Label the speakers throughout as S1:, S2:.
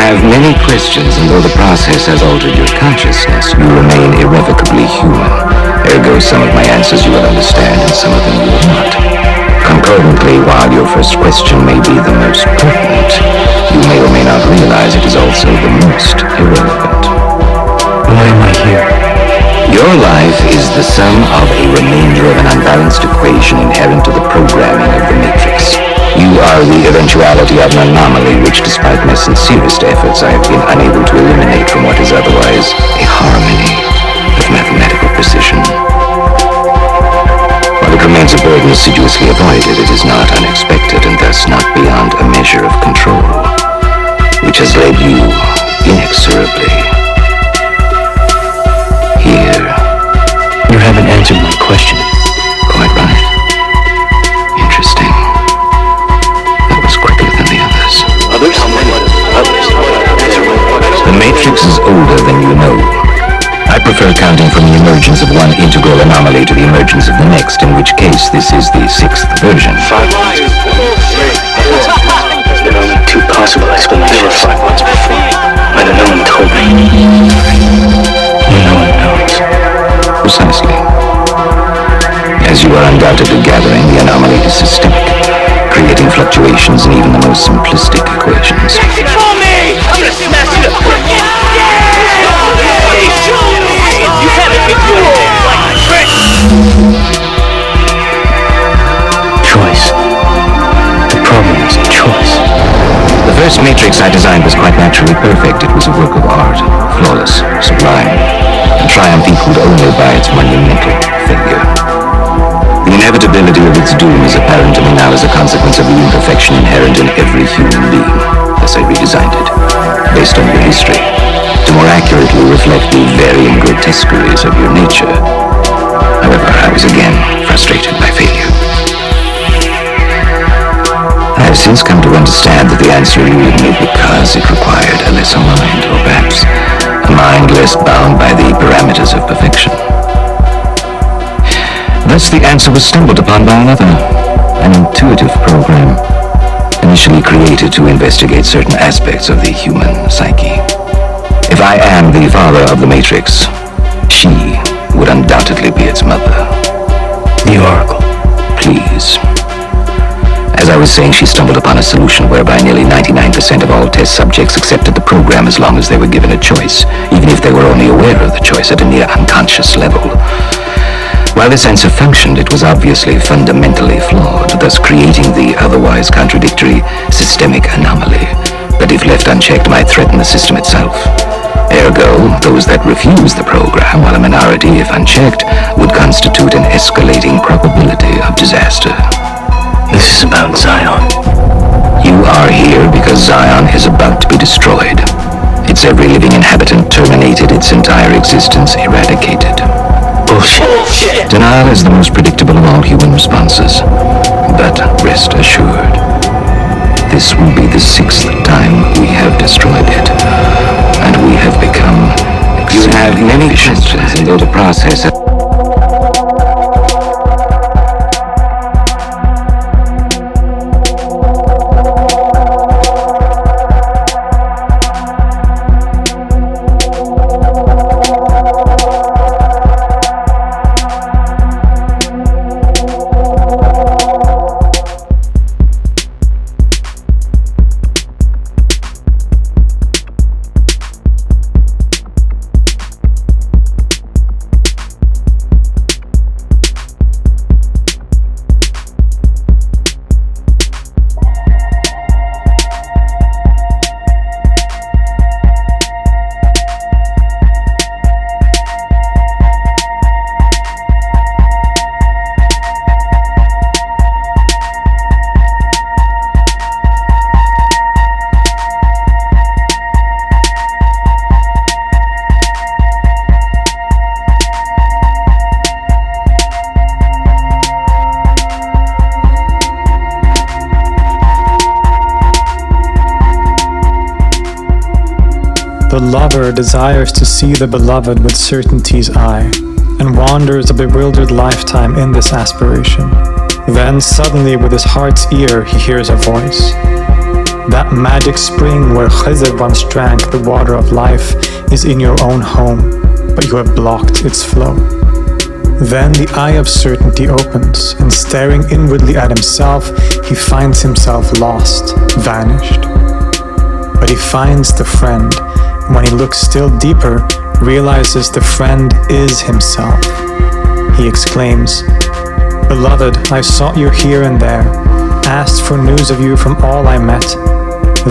S1: have many questions, and though the process has altered your consciousness, you remain irrevocably human. Ergo, some of my answers you will understand, and some of them you will not. Concordantly, while your first question may be the most pertinent, you may or may not realize it is also the most irrelevant.
S2: Why am I here?
S1: Your life is the sum of a remainder of an unbalanced equation inherent to the programming of the matrix. You are the eventuality of an anomaly which, despite my sincerest efforts, I have been unable to eliminate from what is otherwise a harmony of mathematical precision. While it remains a burden assiduously avoided, it is not unexpected and thus not beyond a measure of control, which has led you inexorably here.
S2: You haven't answered my question.
S1: Quite right. Interesting. That was quicker than the others.
S2: Others?
S1: The matrix is older than you know. I prefer counting from the emergence of one integral anomaly to the emergence of the next, in which case this is the sixth version.
S2: 5 months. There's been only 2 possible explanations. There were 5 months before, but no one told me. No one knows.
S1: Precisely. As you are undoubtedly gathering, the anomaly is systemic, creating fluctuations in even the most simplistic equations.
S3: Control me! I'm gonna smash you to You haven't been doing things like tricks!
S2: Choice. The problem is choice.
S1: The first matrix I designed was quite naturally perfect. It was a work of art, flawless, sublime, and triumph equaled only by its monumental failure. The inevitability of its doom is apparent to me now as a consequence of the imperfection inherent in every human being. Thus I redesigned it, based on your history, to more accurately reflect the varying grotesqueries of your nature. However, I was again frustrated by failure. I have since come to understand that the answer eluded me because it required a lesser mind, or perhaps a mind less bound by the parameters of perfection. Thus the answer was stumbled upon by another, an intuitive program, initially created to investigate certain aspects of the human psyche. If I am the father of the Matrix, she would undoubtedly be its mother.
S2: The Oracle.
S1: Please. As I was saying, she stumbled upon a solution whereby nearly 99% of all test subjects accepted the program as long as they were given a choice, even if they were only aware of the choice at a near unconscious level. While this answer functioned, it was obviously fundamentally flawed, thus creating the otherwise contradictory systemic anomaly that, if left unchecked, might threaten the system itself. Ergo, those that refuse the program, while a minority, if unchecked, would constitute an escalating probability of disaster.
S2: This is about Zion.
S1: You are here because Zion is about to be destroyed. Its every living inhabitant terminated, its entire existence eradicated.
S2: Bullshit.
S1: Denial is the most predictable of all human responses. But rest assured, this will be the 6th time we have destroyed it. And we have become extremely You have many questions, and though the process
S4: The lover desires to see the beloved with certainty's eye, and wanders a bewildered lifetime in this aspiration. Then suddenly with his heart's ear he hears a voice. That magic spring where Khizr once drank the water of life is in your own home, but you have blocked its flow. Then the eye of certainty opens, and staring inwardly at himself, he finds himself lost, vanished. But he finds the friend, and when he looks still deeper, realizes the friend is himself. He exclaims, "Beloved, I sought you here and there, asked for news of you from all I met,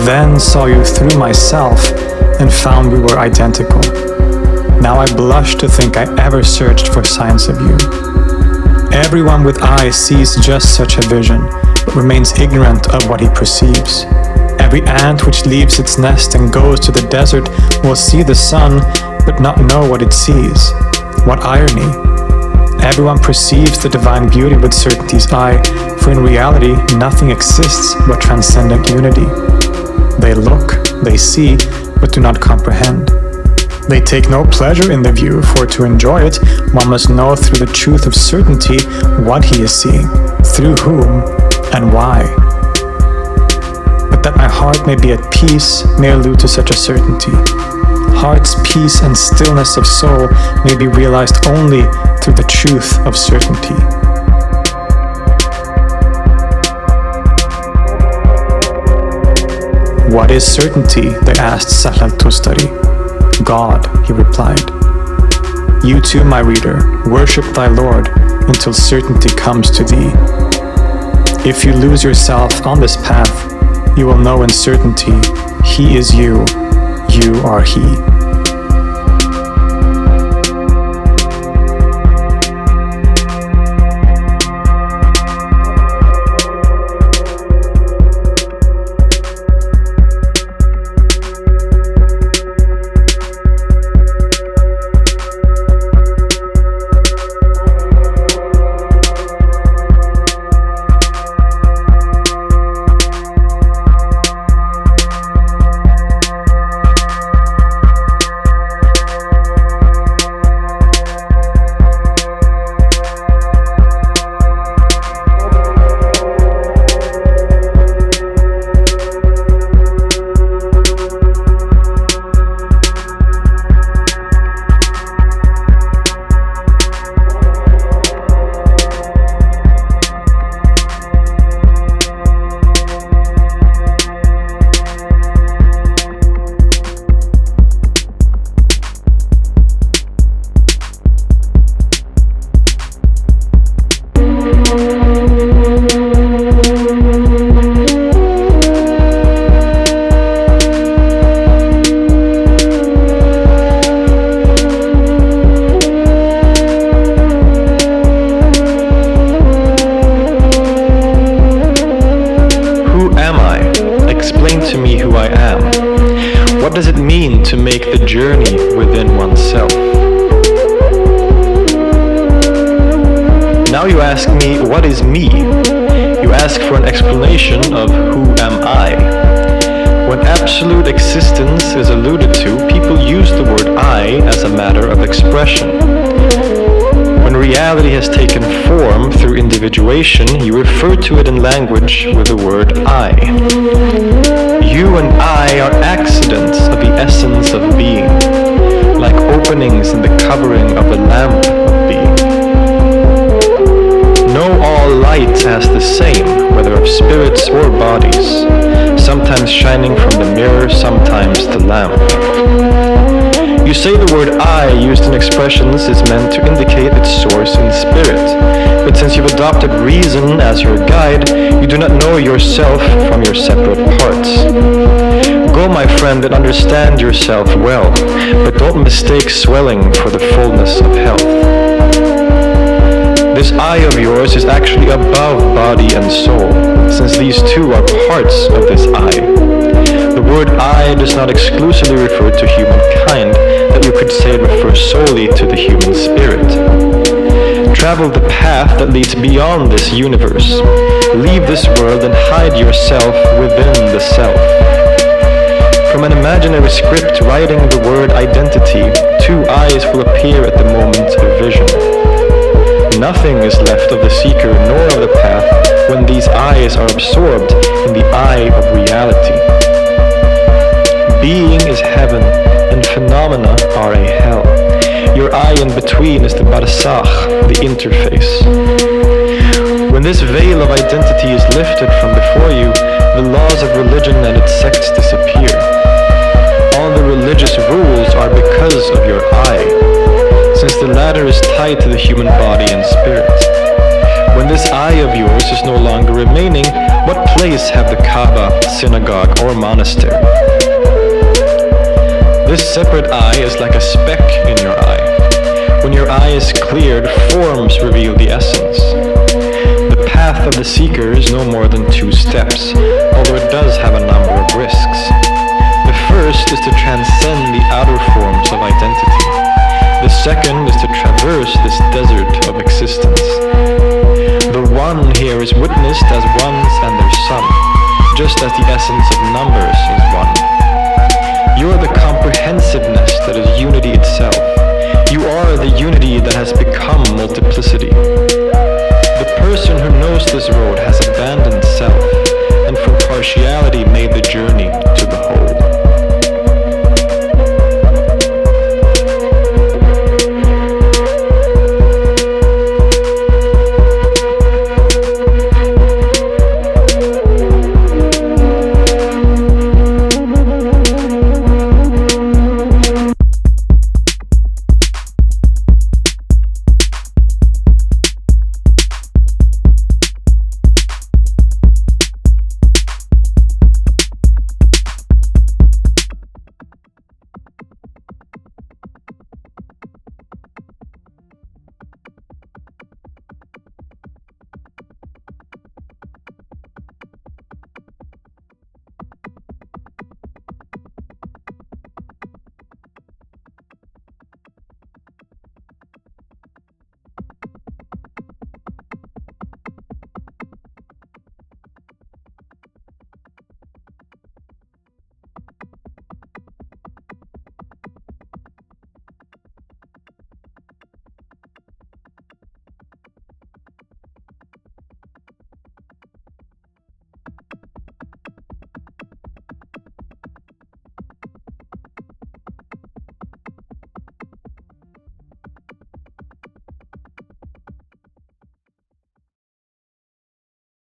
S4: then saw you through myself and found we were identical. Now I blush to think I ever searched for signs of you." Everyone with eyes sees just such a vision, but remains ignorant of what he perceives. Every ant which leaves its nest and goes to the desert will see the sun, but not know what it sees. What irony! Everyone perceives the divine beauty with certainty's eye, for in reality nothing exists but transcendent unity. They look, they see, but do not comprehend. They take no pleasure in the view, for to enjoy it, one must know through the truth of certainty what he is seeing, through whom, and why. But that my heart may be at peace may allude to such a certainty. Heart's peace and stillness of soul may be realized only through the truth of certainty. "What is certainty?" they asked Sahl al-Tustari. "God," he replied. "You too, my reader, worship thy Lord until certainty comes to thee. If you lose yourself on this path, you will know in certainty He is you, you are He."
S5: does it mean to make the journey within oneself? Now you ask me, what is me? You ask for an explanation of who am I? When absolute existence is alluded to, people use the word I as a matter of expression. When reality has taken form through individuation, you refer to it in language with the word I. You and I are accidents of the essence of being, like openings in the covering of a lamp of being. Know all light as the same, whether of spirits or bodies, sometimes shining from the mirror, sometimes the lamp. You say the word I used in expressions is meant to indicate its source in spirit, but since you've adopted reason as your guide, you do not know yourself from your separate parts. Go, my friend, and understand yourself well, but don't mistake swelling for the fullness of health. This I of yours is actually above body and soul, since these two are parts of this I. The word I does not exclusively refer to humankind, that you could say it refers solely to the human spirit. Travel the path that leads beyond this universe. Leave this world and hide yourself within the self. From an imaginary script writing the word identity, two eyes will appear at the moment of vision. nothing is left of the seeker nor of the path when these eyes are absorbed in the eye of reality. Being is heaven, and phenomena are a hell. Your eye in between is the barzakh, the interface. When this veil of identity is lifted from before you, the laws of religion and its sects disappear. All the religious rules are because of your eye, since the latter is tied to the human body and spirit. When this eye of yours is no longer remaining, what place have the Kaaba, synagogue, or monastery? This separate eye is like a speck in your eye. When your eye is cleared, forms reveal the essence. The path of the seeker is no more than 2 steps, although it does have a number of risks. The first is to transcend the outer forms of identity. The second is to traverse this desert of existence. The one here is witnessed as ones and their sum, just as the essence of numbers is one. You are the comprehensiveness that is unity itself. You are the unity that has become multiplicity.